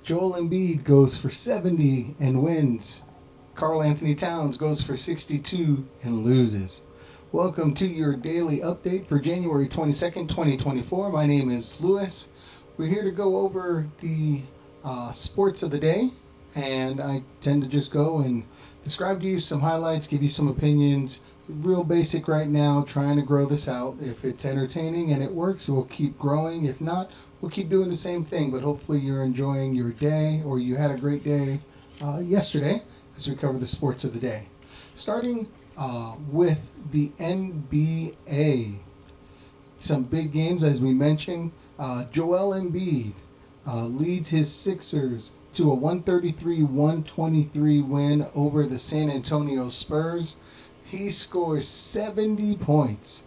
Joel Embiid goes for 70 and wins. Karl Anthony Towns goes for 62 and loses. Welcome to your daily update for January 22nd, 2024. My name is Lewis. We're here to go over the sports of the day, and I tend to just go and describe to you some highlights, give you some opinions. Real basic right now, trying to grow this out. If it's entertaining and it works, we'll keep growing. If not, we'll keep doing the same thing. But hopefully you're enjoying your day, or you had a great day yesterday as we cover the sports of the day. Starting with the NBA. Some big games, as we mentioned. Joel Embiid leads his Sixers to a 133-123 win over the San Antonio Spurs. He scores 70 points,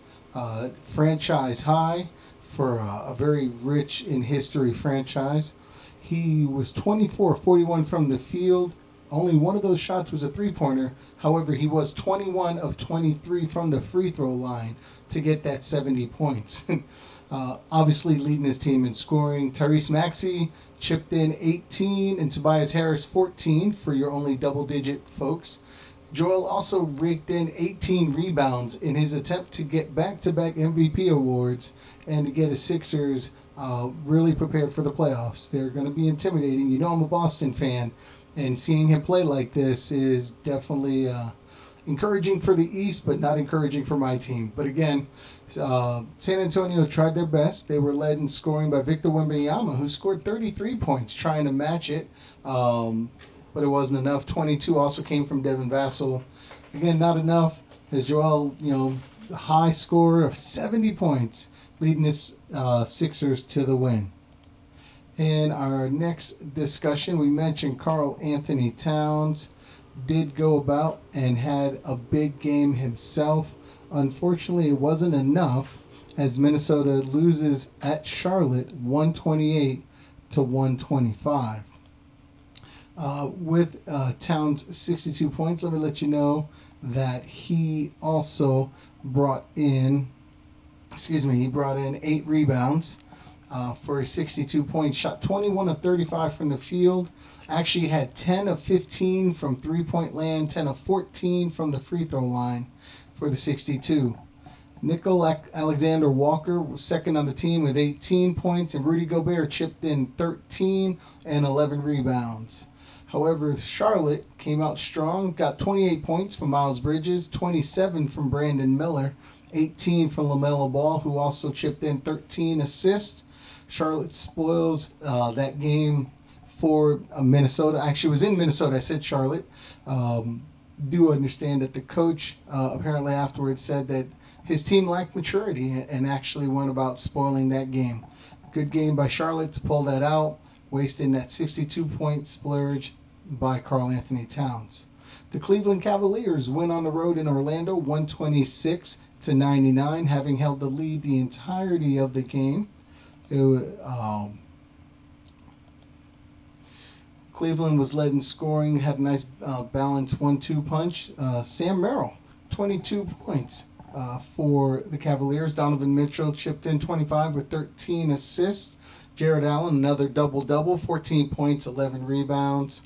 franchise high for a very rich in history franchise. He was 24-41 from the field. Only one of those shots was a three-pointer. However, he was 21 of 23 from the free throw line to get that 70 points. Obviously leading his team in scoring. Tyrese Maxey chipped in 18 and Tobias Harris 14 for your only double-digit folks. Joel also raked in 18 rebounds in his attempt to get back-to-back MVP awards and to get his Sixers really prepared for the playoffs. They're going to be intimidating. You know I'm a Boston fan, and seeing him play like this is definitely encouraging for the East, but not encouraging for my team. But again, San Antonio tried their best. They were led in scoring by Victor Wembanyama, who scored 33 points, trying to match it. But it wasn't enough. 22 also came from Devin Vassell. Again, not enough, as Joel, the high score of 70 points, leading his Sixers to the win. In our next discussion, we mentioned Karl Anthony Towns did go about and had a big game himself. Unfortunately, it wasn't enough as Minnesota loses at Charlotte 128-125. With Towns' 62 points, let me let you know that he also brought in 8 rebounds for his 62 points. Shot 21 of 35 from the field. Actually had 10 of 15 from three-point land, 10 of 14 from the free throw line for the 62. Nickel Alexander Walker was second on the team with 18 points, and Rudy Gobert chipped in 13 and 11 rebounds. However, Charlotte came out strong, got 28 points from Miles Bridges, 27 from Brandon Miller, 18 from LaMelo Ball, who also chipped in 13 assists. Charlotte spoils that game for Minnesota. Actually, it was in Minnesota. I said Charlotte. Do understand that the coach apparently afterwards said that his team lacked maturity and actually went about spoiling that game. Good game by Charlotte to pull that out, wasting that 62-point splurge by Karl Anthony Towns. The Cleveland Cavaliers win on the road in Orlando 126-99, having held the lead the entirety of the game. Cleveland was led in scoring, had a nice balanced 1-2 punch. Sam Merrill, 22 points for the Cavaliers. Donovan Mitchell chipped in 25 with 13 assists. Jared Allen, another double-double, 14 points, 11 rebounds.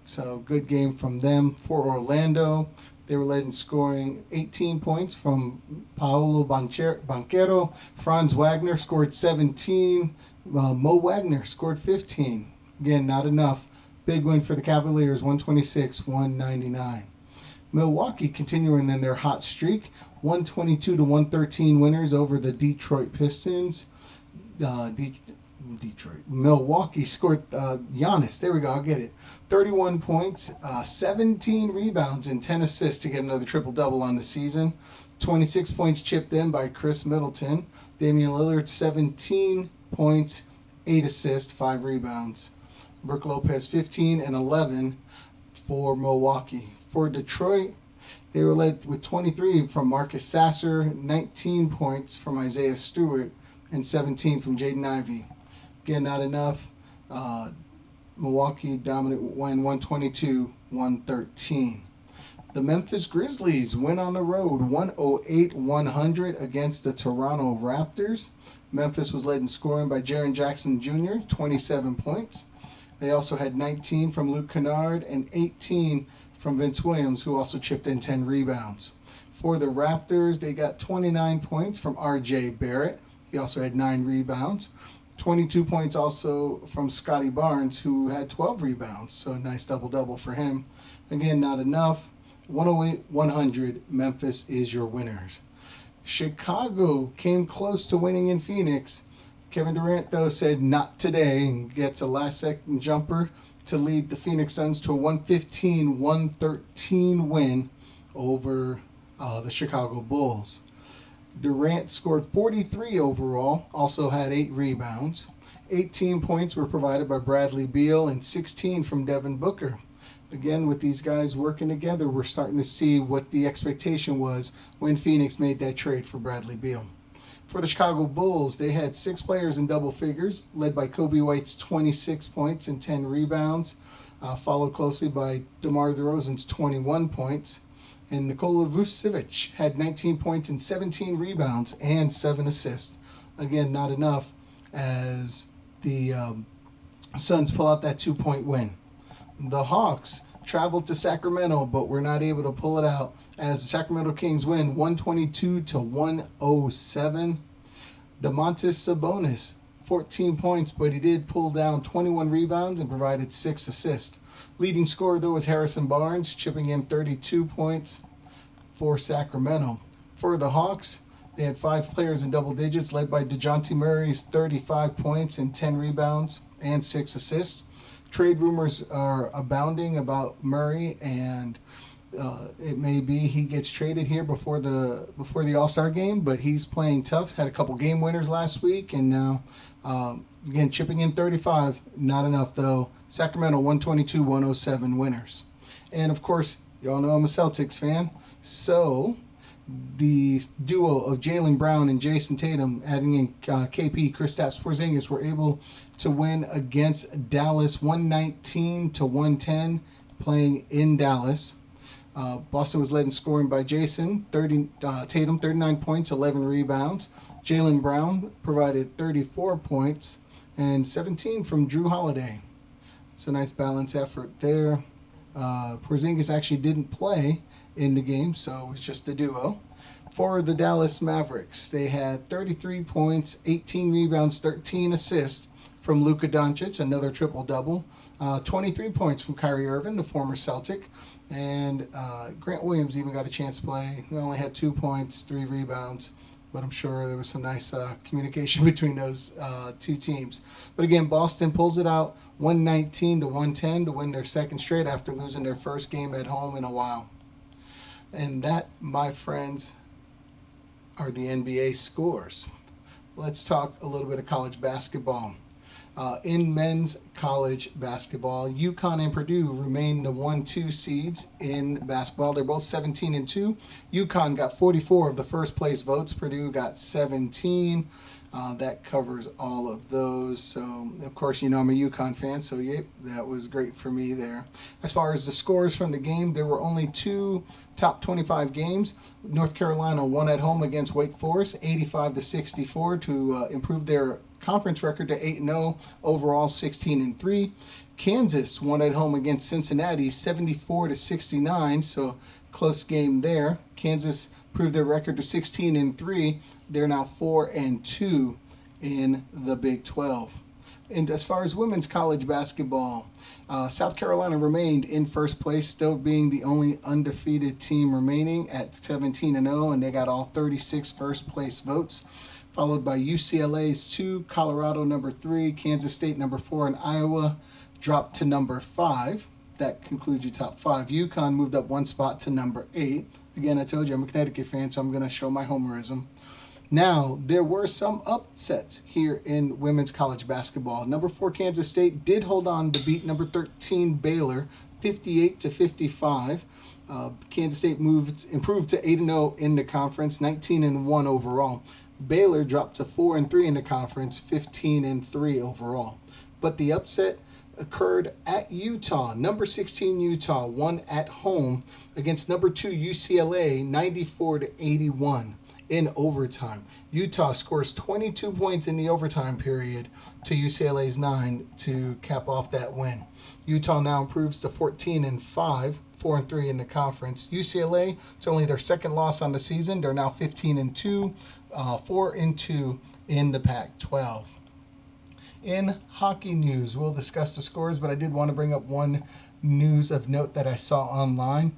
So good game from them. For Orlando, they were led in scoring 18 points from Paolo Banchero. Franz Wagner scored 17. Mo Wagner scored 15. Again, not enough. Big win for the Cavaliers, 126-199. Milwaukee continuing in their hot streak, 122-113 winners over the Detroit Pistons. Milwaukee scored Giannis. There we go. I'll get it. 31 points, 17 rebounds, and 10 assists to get another triple-double on the season. 26 points chipped in by Chris Middleton. Damian Lillard, 17 points, 8 assists, 5 rebounds. Brook Lopez, 15 and 11 for Milwaukee. For Detroit, they were led with 23 from Marcus Sasser, 19 points from Isaiah Stewart, and 17 from Jaden Ivey. Again, not enough. Milwaukee dominant win 122-113. The Memphis Grizzlies win on the road 108-100 against the Toronto Raptors. Memphis was led in scoring by Jaren Jackson Jr., 27 points. They also had 19 from Luke Kennard and 18 from Vince Williams, who also chipped in 10 rebounds. For the Raptors, they got 29 points from R.J. Barrett. He also had 9 rebounds. 22 points also from Scotty Barnes, who had 12 rebounds. So a nice double-double for him. Again, not enough. 108-100, Memphis is your winners. Chicago came close to winning in Phoenix. Kevin Durant, though, said not today and gets a last-second jumper to lead the Phoenix Suns to a 115-113 win over the Chicago Bulls. Durant scored 43 overall, also had 8 rebounds. 18 points were provided by Bradley Beal and 16 from Devin Booker. Again, with these guys working together, we're starting to see what the expectation was when Phoenix made that trade for Bradley Beal. For the Chicago Bulls, they had 6 players in double figures, led by Kobe White's 26 points and 10 rebounds, followed closely by DeMar DeRozan's 21 points. And Nikola Vucevic had 19 points and 17 rebounds and 7 assists. Again, not enough as the Suns pull out that 2-point win. The Hawks traveled to Sacramento, but were not able to pull it out as the Sacramento Kings win 122-107. Domantas Sabonis, 14 points, but he did pull down 21 rebounds and provided 6 assists. Leading scorer, though, was Harrison Barnes, chipping in 32 points for Sacramento. For the Hawks, they had 5 players in double digits, led by DeJounte Murray's 35 points and 10 rebounds and 6 assists. Trade rumors are abounding about Murray, and it may be he gets traded here before the All-Star game, but he's playing tough. Had a couple game winners last week, and now again chipping in 35. Not enough though. Sacramento 122-107 winners. And of course, y'all know I'm a Celtics fan, so the duo of Jaylen Brown and Jason Tatum, adding in KP, Kristaps Porzingis, were able to win against Dallas 119-110, playing in Dallas. Boston was led in scoring by Jason Tatum, 39 points, 11 rebounds. Jaylen Brown provided 34 points and 17 from Drew Holiday. It's a nice balance effort there. Porzingis actually didn't play in the game, so it was just the duo. For the Dallas Mavericks, they had 33 points, 18 rebounds, 13 assists from Luka Doncic, another triple-double. 23 points from Kyrie Irving, the former Celtic. And Grant Williams even got a chance to play. He only had 2 points, 3 rebounds, but I'm sure there was some nice communication between those 2 teams. But again, Boston pulls it out 119-110 to win their second straight after losing their first game at home in a while. And that, my friends, are the NBA scores. Let's talk a little bit of college basketball. In men's college basketball, UConn and Purdue remain the 1-2 seeds in basketball. They're both 17-2. UConn got 44 of the first place votes. Purdue got 17. That covers all of those. So, of course, you know I'm a UConn fan, so yep, that was great for me there. As far as the scores from the game, there were only 2 top 25 games. North Carolina won at home against Wake Forest, 85-64 to improve their conference record to 8-0, overall 16-3. Kansas won at home against Cincinnati, 74-69, so close game there. Kansas improved their record to 16-3. They're now 4-2 in the Big 12. And as far as women's college basketball, South Carolina remained in first place, still being the only undefeated team remaining at 17-0, and they got all 36 first place votes, followed by UCLA's 2, Colorado number 3, Kansas State number 4, and Iowa dropped to number 5. That concludes your top 5. UConn moved up 1 spot to number 8. Again, I told you I'm a Connecticut fan, so I'm going to show my homerism. Now, there were some upsets here in women's college basketball. Number 4 Kansas State did hold on to beat number 13 Baylor 58-55. Kansas State improved to 8-0 in the conference, 19-1 overall. Baylor dropped to 4-3 in the conference, 15-3 overall. But the upset occurred at Utah. Number 16 Utah won at home against number 2 UCLA 94-81. in overtime. Utah scores 22 points in the overtime period to UCLA's 9 to cap off that win. Utah now improves to 14-5, 4-3 in the conference. UCLA, it's only their second loss on the season. They're now 15-2, 4-2 in the Pac-12. In hockey news, we'll discuss the scores, but I did want to bring up one news of note that I saw online.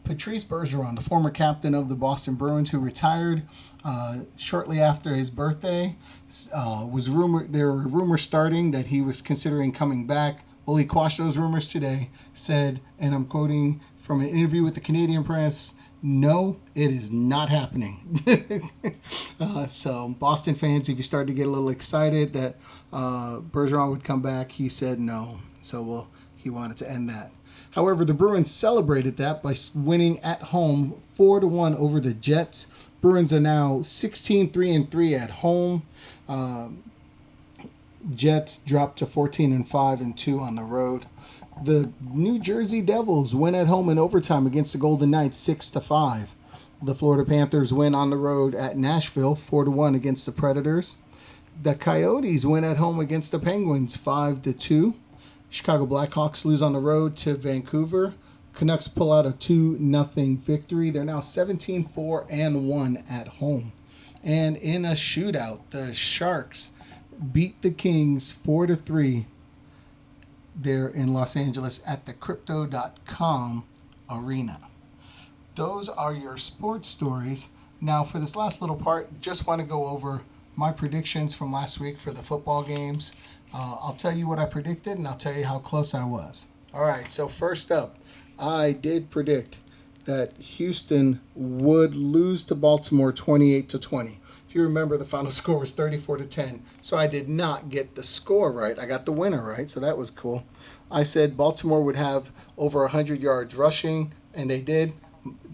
Patrice Bergeron, the former captain of the Boston Bruins, who retired shortly after his birthday, was rumored. There were rumors starting that he was considering coming back. Well, he quashed those rumors today. Said, and I'm quoting from an interview with the Canadian Press, "No, it is not happening." So, Boston fans, if you start to get a little excited that Bergeron would come back, he said no. So, he wanted to end that. However, the Bruins celebrated that by winning at home 4-1 over the Jets. Bruins are now 16-3-3 at home. Jets dropped to 14-5-2 on the road. The New Jersey Devils win at home in overtime against the Golden Knights 6-5. The Florida Panthers win on the road at Nashville 4-1 against the Predators. The Coyotes win at home against the Penguins 5-2. Chicago Blackhawks lose on the road to Vancouver. Canucks pull out a 2-0 victory. They're now 17-4-1 at home. And in a shootout, the Sharks beat the Kings 4-3 there in Los Angeles at the Crypto.com arena. Those are your sports stories. Now, for this last little part, just want to go over my predictions from last week for the football games. I'll tell you what I predicted, and I'll tell you how close I was. All right, so first up, I did predict that Houston would lose to Baltimore 28-20. If you remember, the final score was 34-10. So I did not get the score right. I got the winner right, so that was cool. I said Baltimore would have over 100 yards rushing, and they did.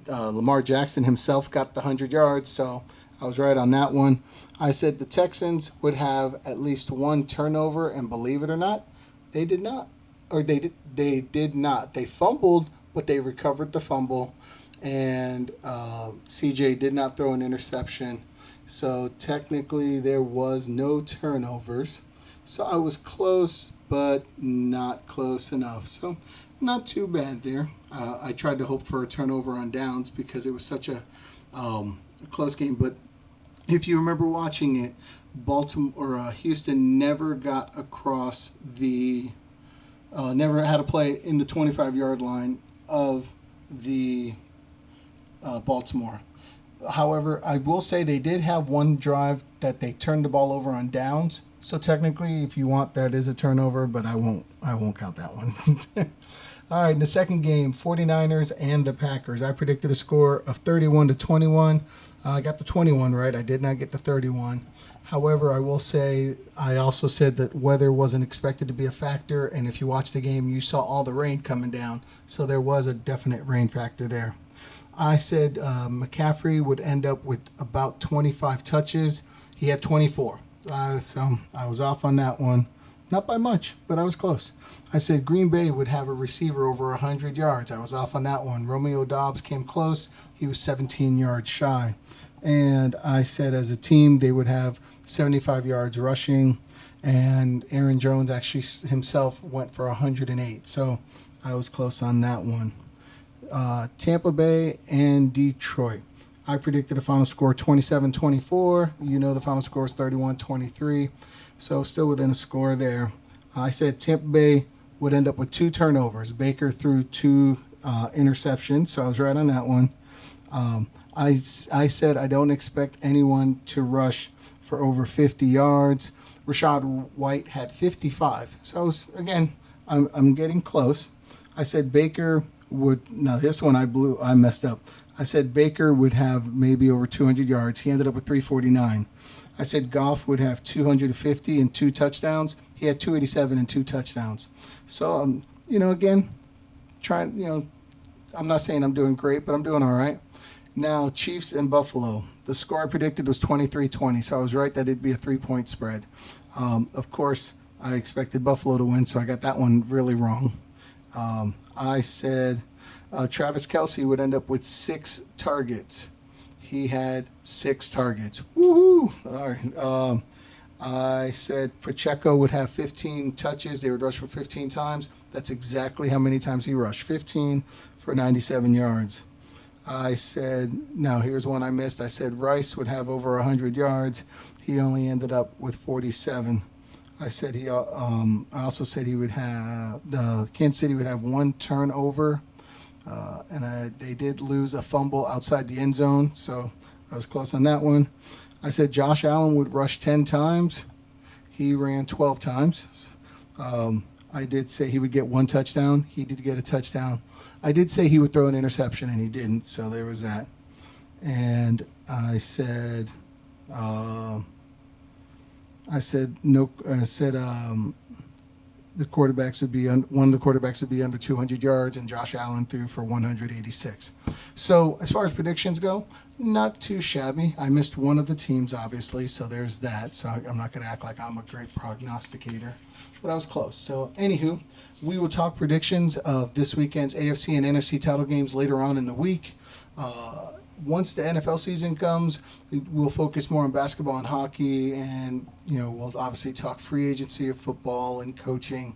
Lamar Jackson himself got the 100 yards, so I was right on that one. I said the Texans would have at least one turnover, and believe it or not, they did not. Or they did not. They fumbled, but they recovered the fumble, and CJ did not throw an interception. So technically there was no turnovers. So I was close, but not close enough. So not too bad there. I tried to hope for a turnover on downs because it was such a close game. But if you remember watching it, Houston never got across never had a play in the 25-yard line of the Baltimore. However, I will say they did have one drive that they turned the ball over on downs. So technically, if you want, that is a turnover, but I won't count that one. All right, in the second game, 49ers and the Packers. I predicted a score of 31-21. I got the 21 right. I did not get the 31. However, I will say I also said that weather wasn't expected to be a factor, and if you watch the game, you saw all the rain coming down. So there was a definite rain factor there. I said McCaffrey would end up with about 25 touches. He had 24. So I was off on that one. Not by much, but I was close. I said Green Bay would have a receiver over 100 yards. I was off on that one. Romeo Doubs came close. He was 17 yards shy. And I said as a team they would have 75 yards rushing. And Aaron Jones actually himself went for 108. So I was close on that one. Tampa Bay and Detroit. I predicted a final score 27-24. You know the final score is 31-23. So still within a score there. I said Tampa Bay would end up with 2 turnovers. Baker threw 2 interceptions, so I was right on that one. I said I don't expect anyone to rush for over 50 yards. Rashad White had 55. So I was, again, I'm getting close. I said Baker would, now this one I messed up. I said Baker would have maybe over 200 yards. He ended up with 349. I said Goff would have 250 and 2 touchdowns. He had 287 and 2 touchdowns. So, again, I'm not saying I'm doing great, but I'm doing all right. Now, Chiefs and Buffalo. The score I predicted was 23-20, so I was right that it'd be a 3-point spread. Of course, I expected Buffalo to win, so I got that one really wrong. I said Travis Kelce would end up with 6 targets. He had 6 targets. Woohoo! All right. I said Pacheco would have 15 touches. They would rush for 15 times. That's exactly how many times he rushed. 15 for 97 yards. I said, now here's one I missed. I said Rice would have over 100 yards. He only ended up with 47. I said I also said he would have, Kansas City would have 1 turnover. They did lose a fumble outside the end zone, so I was close on that one. I said Josh Allen would rush 10 times. He ran 12 times. I did say he would get 1 touchdown. He did get a touchdown. I did say he would throw an interception, and he didn't, so there was that. And I said, the quarterbacks would be one of the quarterbacks would be under 200 yards, and Josh Allen threw for 186. So as far as predictions go, not too shabby. I missed one of the teams, obviously, so there's that. So I'm not going to act like I'm a great prognosticator, but I was close. So anywho, we will talk predictions of this weekend's AFC and NFC title games later on in the week. Once the NFL season comes, we'll focus more on basketball and hockey, and we'll obviously talk free agency of football and coaching.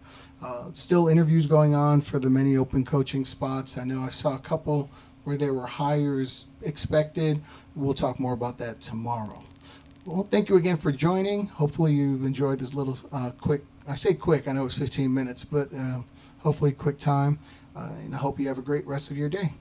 Still interviews going on for the many open coaching spots. I know I saw a couple where there were hires expected. We'll talk more about that tomorrow. Well, thank you again for joining. Hopefully you've enjoyed this little quick, I say quick, I know it's 15 minutes, but hopefully quick time. And I hope you have a great rest of your day.